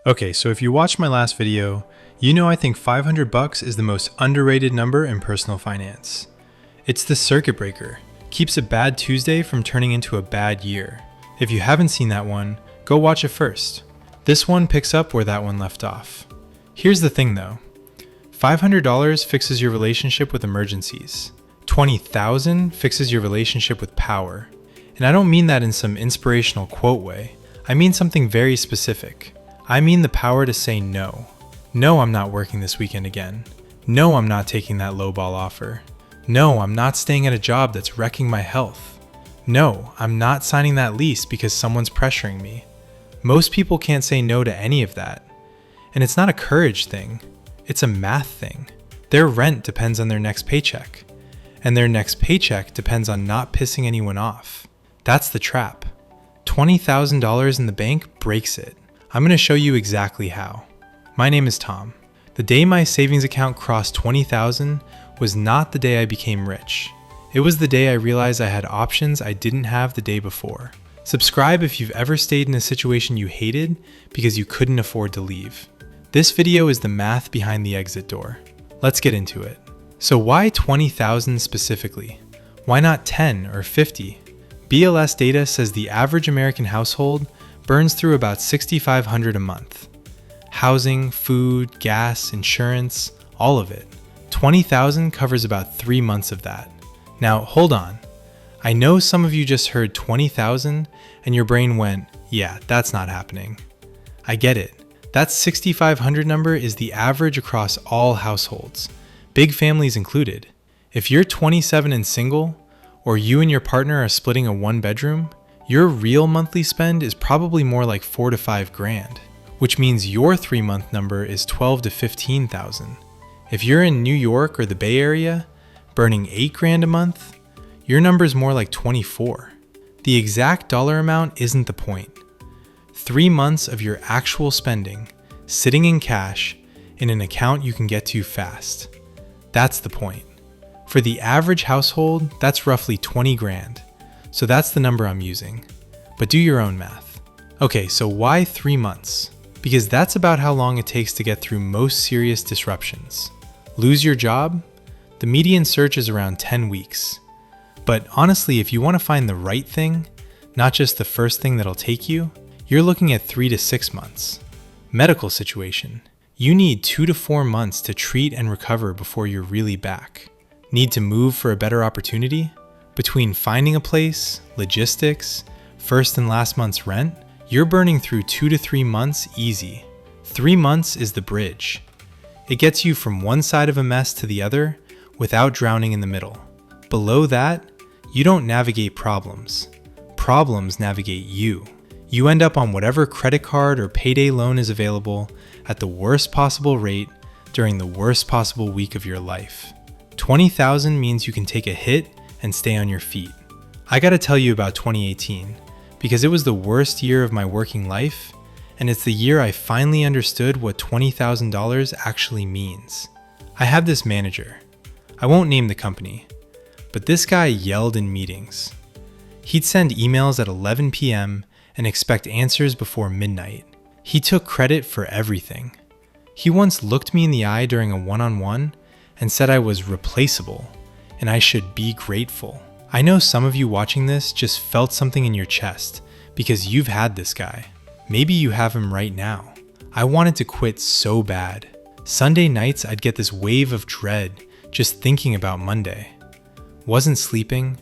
Okay, so if you watched my last video, you know I think 500 bucks is the most underrated number in personal finance. It's the circuit breaker, keeps a bad Tuesday from turning into a bad year. If you haven't seen that one, go watch it first. This one picks up where that one left off. Here's the thing though, $500 fixes your relationship with emergencies. $20,000 fixes your relationship with power. And I don't mean that in some inspirational quote way. I mean something very specific. I mean the power to say no. No, I'm not working this weekend again. No, I'm not taking that lowball offer. No, I'm not staying at a job that's wrecking my health. No, I'm not signing that lease because someone's pressuring me. Most people can't say no to any of that. And it's not a courage thing. It's a math thing. Their rent depends on their next paycheck. And their next paycheck depends on not pissing anyone off. That's the trap. $20,000 in the bank breaks it. I'm going to show you exactly how. My name is Tom. The day my savings account crossed $20,000 was not the day I became rich. It was the day I realized I had options I didn't have the day before. Subscribe if you've ever stayed in a situation you hated because you couldn't afford to leave. This video is the math behind the exit door. Let's get into it. So why 20,000 specifically? Why not 10 or 50? BLS data says the average American household burns through about $6,500 a month. Housing, food, gas, insurance, all of it. 20,000 covers about 3 months of that. Now, hold on. I know some of you just heard 20,000 and your brain went, yeah, that's not happening. I get it. That 6,500 number is the average across all households, big families included. If you're 27 and single, or you and your partner are splitting a 1-bedroom, your real monthly spend is probably more like 4 to 5 grand, which means your 3-month number is 12 to 15,000. If you're in New York or the Bay Area, burning 8 grand a month, your number is more like 24. The exact dollar amount isn't the point. 3 months of your actual spending, sitting in cash, in an account you can get to fast. That's the point. For the average household, that's roughly 20 grand. So that's the number I'm using. But do your own math. Okay, so why 3 months? Because that's about how long it takes to get through most serious disruptions. Lose your job? The median search is around 10 weeks. But honestly, if you want to find the right thing, not just the first thing that'll take you, you're looking at 3 to 6 months. Medical situation. You need 2 to 4 months to treat and recover before you're really back. Need to move for a better opportunity? Between finding a place, logistics, first and last month's rent, you're burning through 2 to 3 months easy. 3 months is the bridge. It gets you from one side of a mess to the other without drowning in the middle. Below that, you don't navigate problems. Problems navigate you. You end up on whatever credit card or payday loan is available at the worst possible rate during the worst possible week of your life. 20,000 means you can take a hit and stay on your feet. I gotta tell you about 2018 because it was the worst year of my working life, and it's the year I finally understood what $20,000 actually means. I have this manager. I won't name the company, but this guy yelled in meetings. He'd send emails at 11 p.m. and expect answers before midnight. He took credit for everything. He once looked me in the eye during a one-on-one and said I was replaceable, and I should be grateful. I know some of you watching this just felt something in your chest because you've had this guy. Maybe you have him right now. I wanted to quit so bad. Sunday nights I'd get this wave of dread just thinking about Monday. Wasn't sleeping.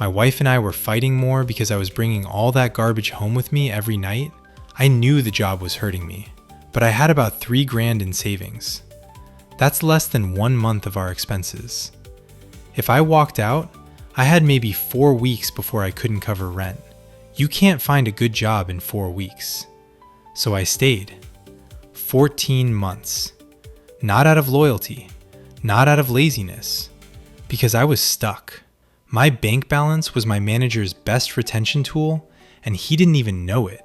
My wife and I were fighting more because I was bringing all that garbage home with me every night. I knew the job was hurting me, but I had about 3 grand in savings. That's less than 1 month of our expenses. If I walked out, I had maybe 4 weeks before I couldn't cover rent. You can't find a good job in 4 weeks. So I stayed. 14 months. Not out of loyalty, not out of laziness, because I was stuck. My bank balance was my manager's best retention tool, and he didn't even know it.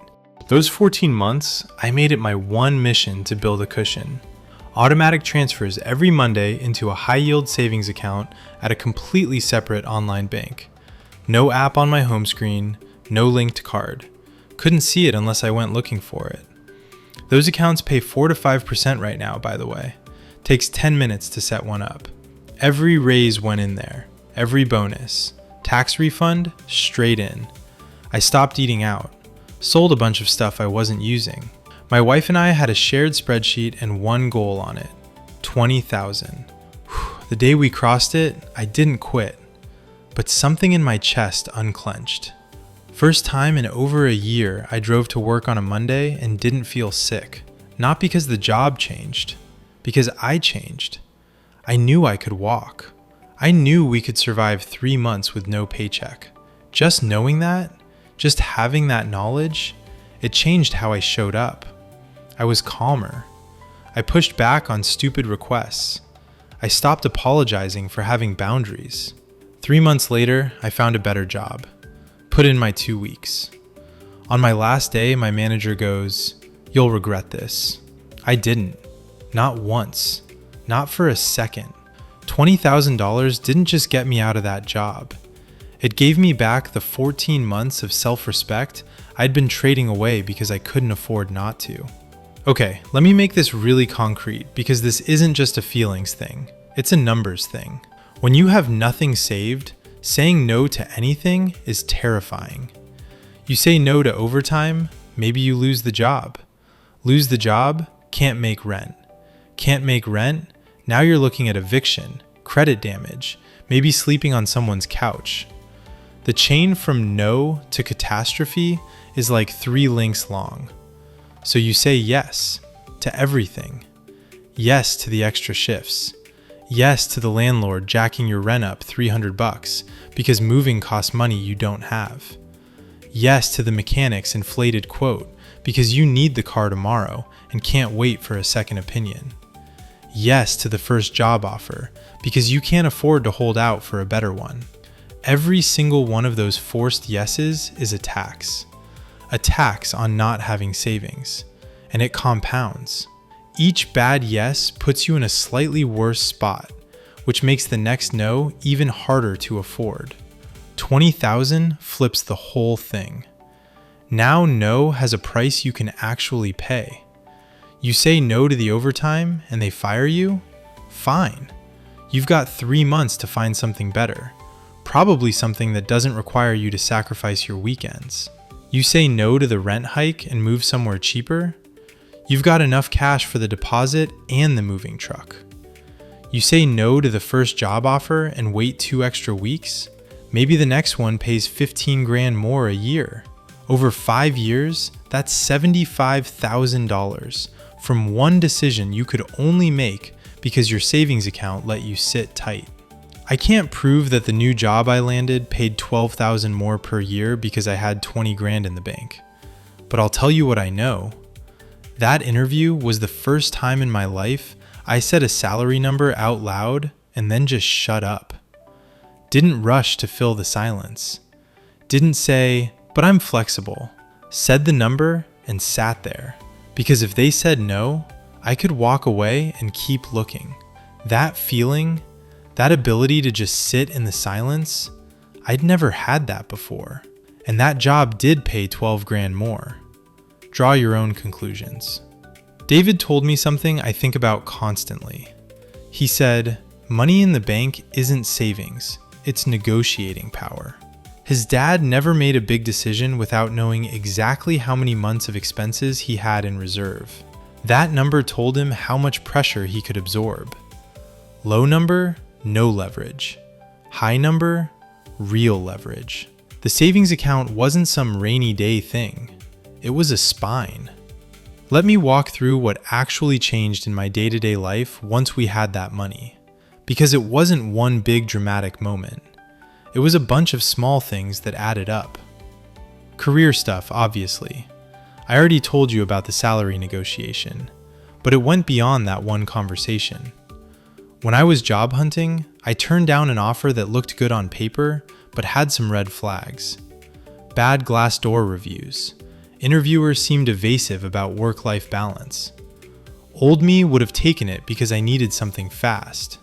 Those 14 months, I made it my one mission to build a cushion. Automatic transfers every Monday into a high-yield savings account at a completely separate online bank. No app on my home screen, no linked card. Couldn't see it unless I went looking for it. Those accounts pay 4 to 5% right now, by the way. Takes 10 minutes to set one up. Every raise went in there. Every bonus. Tax refund, straight in. I stopped eating out. Sold a bunch of stuff I wasn't using. My wife and I had a shared spreadsheet and one goal on it. 20,000. The day we crossed it, I didn't quit. But something in my chest unclenched. First time in over a year, I drove to work on a Monday and didn't feel sick. Not because the job changed, because I changed. I knew I could walk. I knew we could survive 3 months with no paycheck. Just knowing that, just having that knowledge, it changed how I showed up. I was calmer. I pushed back on stupid requests. I stopped apologizing for having boundaries. 3 months later, I found a better job. Put in my 2 weeks. On my last day, my manager goes, "You'll regret this." I didn't. Not once. Not for a second. $20,000 didn't just get me out of that job. It gave me back the 14 months of self-respect I'd been trading away because I couldn't afford not to. Okay, let me make this really concrete because this isn't just a feelings thing. It's a numbers thing. When you have nothing saved, saying no to anything is terrifying. You say no to overtime, maybe you lose the job. Lose the job, can't make rent. Can't make rent, now you're looking at eviction, credit damage, maybe sleeping on someone's couch. The chain from no to catastrophe is like 3 links long. So you say yes to everything. Yes to the extra shifts. Yes to the landlord jacking your rent up $300 because moving costs money you don't have. Yes to the mechanic's inflated quote because you need the car tomorrow and can't wait for a second opinion. Yes to the first job offer because you can't afford to hold out for a better one. Every single one of those forced yeses is a tax. A tax on not having savings. And it compounds. Each bad yes puts you in a slightly worse spot, which makes the next no even harder to afford. 20,000 flips the whole thing. Now no has a price you can actually pay. You say no to the overtime and they fire you? Fine. You've got 3 months to find something better. Probably something that doesn't require you to sacrifice your weekends. You say no to the rent hike and move somewhere cheaper? You've got enough cash for the deposit and the moving truck. You say no to the first job offer and wait 2 extra weeks? Maybe the next one pays 15 grand more a year. Over 5 years, that's $75,000 from one decision you could only make because your savings account let you sit tight. I can't prove that the new job I landed paid $12,000 more per year because I had 20 grand in the bank. But I'll tell you what I know. That interview was the first time in my life I said a salary number out loud and then just shut up. Didn't rush to fill the silence. Didn't say, "But I'm flexible." Said the number and sat there. Because if they said no, I could walk away and keep looking. That feeling, that ability to just sit in the silence, I'd never had that before. And that job did pay 12 grand more. Draw your own conclusions. David told me something I think about constantly. He said, money in the bank isn't savings, it's negotiating power. His dad never made a big decision without knowing exactly how many months of expenses he had in reserve. That number told him how much pressure he could absorb. Low number, no leverage. High number, real leverage. The savings account wasn't some rainy day thing. It was a spine. Let me walk through what actually changed in my day-to-day life once we had that money. Because it wasn't one big dramatic moment. It was a bunch of small things that added up. Career stuff, obviously. I already told you about the salary negotiation, but it went beyond that one conversation. When I was job hunting, I turned down an offer that looked good on paper, but had some red flags. Bad Glassdoor reviews. Interviewers seemed evasive about work-life balance. Old me would have taken it because I needed something fast.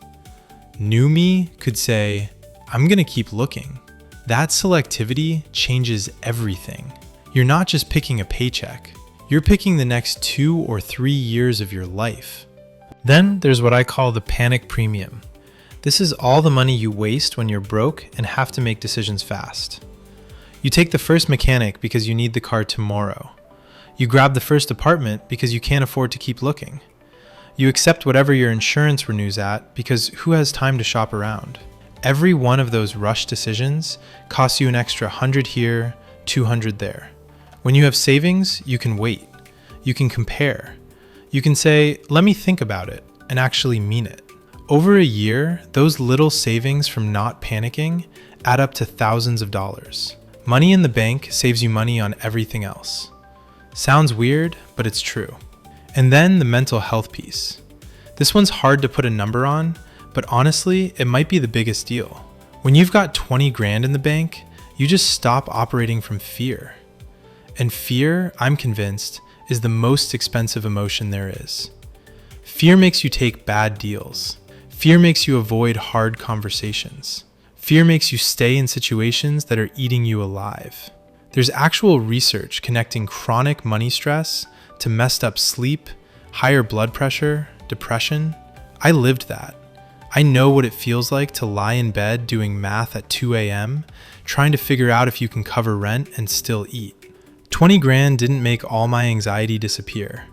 New me could say, I'm gonna keep looking. That selectivity changes everything. You're not just picking a paycheck, You're picking the next 2 or 3 years of your life. Then there's what I call the panic premium. This is all the money you waste when you're broke and have to make decisions fast. You take the first mechanic because you need the car tomorrow. You grab the first apartment because you can't afford to keep looking. You accept whatever your insurance renews at because who has time to shop around? Every one of those rush decisions costs you an extra 100 here, 200 there. When you have savings, you can wait. You can compare. You can say, let me think about it, and actually mean it. Over a year, those little savings from not panicking add up to thousands of dollars. Money in the bank saves you money on everything else. Sounds weird, but it's true. And then the mental health piece. This one's hard to put a number on, but honestly, it might be the biggest deal. When you've got 20 grand in the bank, you just stop operating from fear. And fear, I'm convinced, is the most expensive emotion there is. Fear makes you take bad deals. Fear makes you avoid hard conversations. Fear makes you stay in situations that are eating you alive. There's actual research connecting chronic money stress to messed up sleep, higher blood pressure, depression. I lived that. I know what it feels like to lie in bed doing math at 2 a.m., trying to figure out if you can cover rent and still eat. 20 grand didn't make all my anxiety disappear,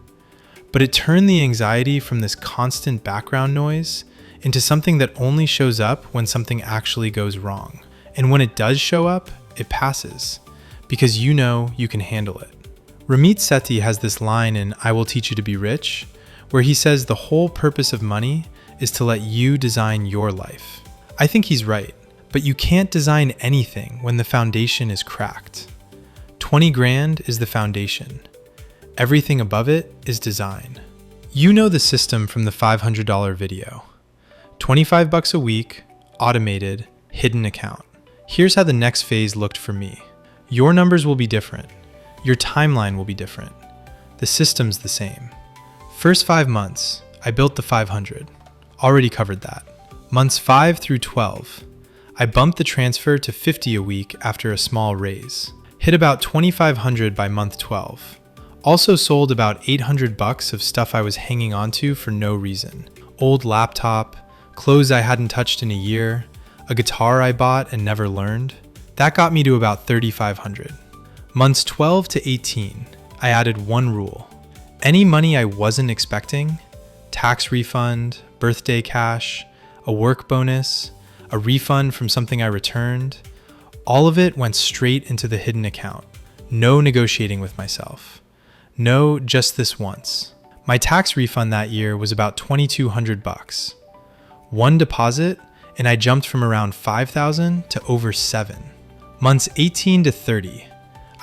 but it turned the anxiety from this constant background noise into something that only shows up when something actually goes wrong. And when it does show up, it passes, because you know you can handle it. Ramit Sethi has this line in I Will Teach You to Be Rich, where he says the whole purpose of money is to let you design your life. I think he's right, but you can't design anything when the foundation is cracked. 20 grand is the foundation. Everything above it is design. You know the system from the $500 video. 25 bucks a week, automated, hidden account. Here's how the next phase looked for me. Your numbers will be different. Your timeline will be different. The system's the same. First 5 months, I built the 500. Already covered that. Months 5 through 12, I bumped the transfer to 50 a week after a small raise. Hit about 2,500 by month 12. Also sold about 800 bucks of stuff I was hanging onto for no reason. Old laptop, clothes I hadn't touched in a year, a guitar I bought and never learned. That got me to about 3,500. Months 12 to 18, I added one rule. Any money I wasn't expecting, tax refund, birthday cash, a work bonus, a refund from something I returned, all of it went straight into the hidden account. No negotiating with myself. No, just this once. My tax refund that year was about 2,200 bucks. One deposit, and I jumped from around 5,000 to over 7. Months 18 to 30,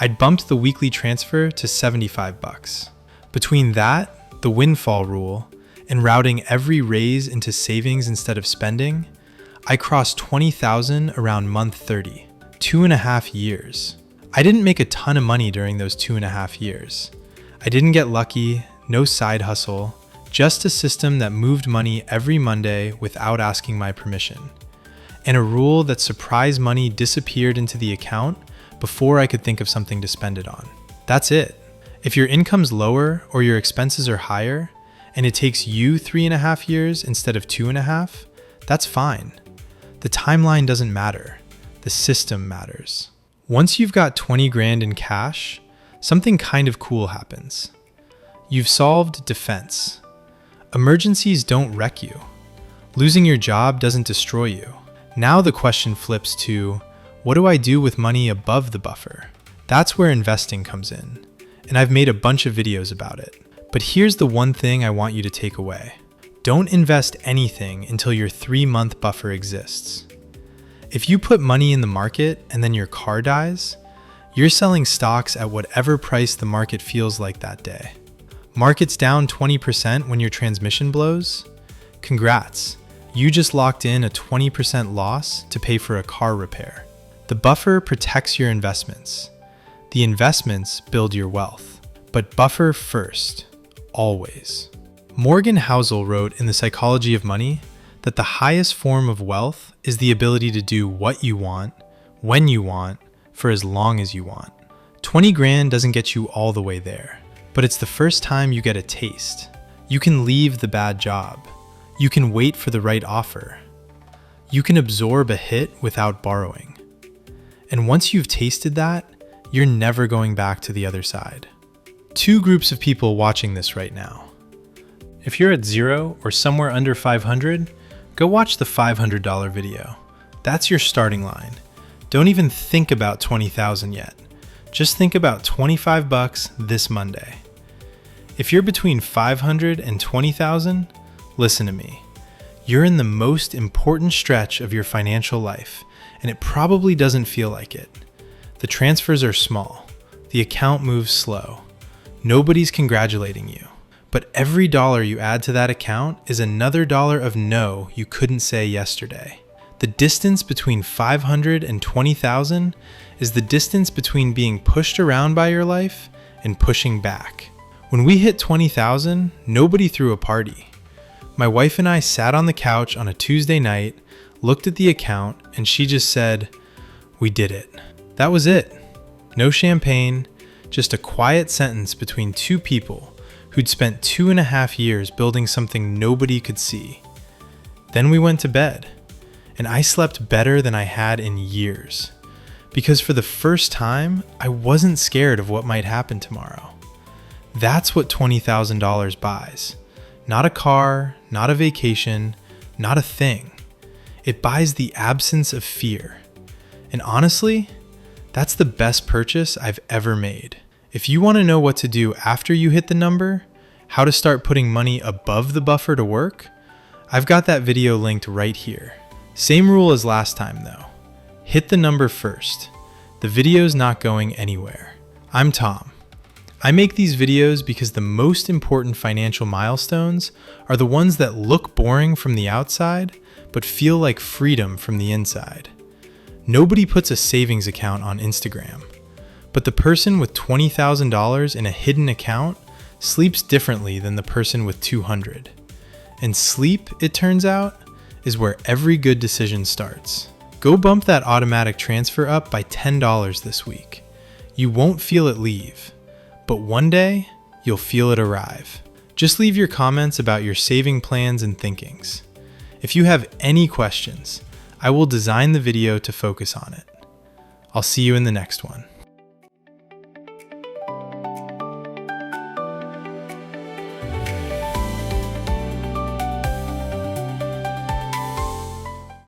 I'd bumped the weekly transfer to 75 bucks. Between that, the windfall rule, and routing every raise into savings instead of spending, I crossed 20,000 around month 30, 2.5 years. I didn't make a ton of money during those 2.5 years. I didn't get lucky, no side hustle, just a system that moved money every Monday without asking my permission. And a rule that surprise money disappeared into the account before I could think of something to spend it on. That's it. If your income's lower or your expenses are higher, and it takes you 3.5 years instead of 2.5, that's fine. The timeline doesn't matter. The system matters. Once you've got 20 grand in cash, something kind of cool happens. You've solved defense. Emergencies don't wreck you. Losing your job doesn't destroy you. Now the question flips to, what do I do with money above the buffer? That's where investing comes in, and I've made a bunch of videos about it. But here's the one thing I want you to take away. Don't invest anything until your 3-month buffer exists. If you put money in the market and then your car dies, you're selling stocks at whatever price the market feels like that day. Market's down 20% when your transmission blows? Congrats, you just locked in a 20% loss to pay for a car repair. The buffer protects your investments. The investments build your wealth. But buffer first, always. Morgan Housel wrote in The Psychology of Money that the highest form of wealth is the ability to do what you want, when you want, for as long as you want. 20 grand doesn't get you all the way there, but it's the first time you get a taste. You can leave the bad job. You can wait for the right offer. You can absorb a hit without borrowing. And once you've tasted that, you're never going back to the other side. Two groups of people watching this right now. If you're at 0 or somewhere under 500, go watch the $500 video. That's your starting line. Don't even think about 20,000 yet. Just think about 25 bucks this Monday. If you're between 500 and 20,000, listen to me. You're in the most important stretch of your financial life, and it probably doesn't feel like it. The transfers are small. The account moves slow. Nobody's congratulating you. But every dollar you add to that account is another dollar of no you couldn't say yesterday. The distance between 500 and 20,000 is the distance between being pushed around by your life and pushing back. When we hit 20,000, nobody threw a party. My wife and I sat on the couch on a Tuesday night, looked at the account, and she just said, "We did it." That was it. No champagne, just a quiet sentence between two people who'd spent 2.5 years building something nobody could see. Then we went to bed, and I slept better than I had in years. Because for the first time, I wasn't scared of what might happen tomorrow. That's what $20,000 buys. Not a car, not a vacation, not a thing. It buys the absence of fear. And honestly, that's the best purchase I've ever made. If you want to know what to do after you hit the number, how to start putting money above the buffer to work, I've got that video linked right here. Same rule as last time though. Hit the number first. The video's not going anywhere. I'm Tom. I make these videos because the most important financial milestones are the ones that look boring from the outside, but feel like freedom from the inside. Nobody puts a savings account on Instagram, but the person with $20,000 in a hidden account sleeps differently than the person with 200. And sleep, it turns out, is where every good decision starts. Go bump that automatic transfer up by $10 this week. You won't feel it leave, but one day you'll feel it arrive. Just leave your comments about your saving plans and thinkings. If you have any questions, I will design the video to focus on it. I'll see you in the next one.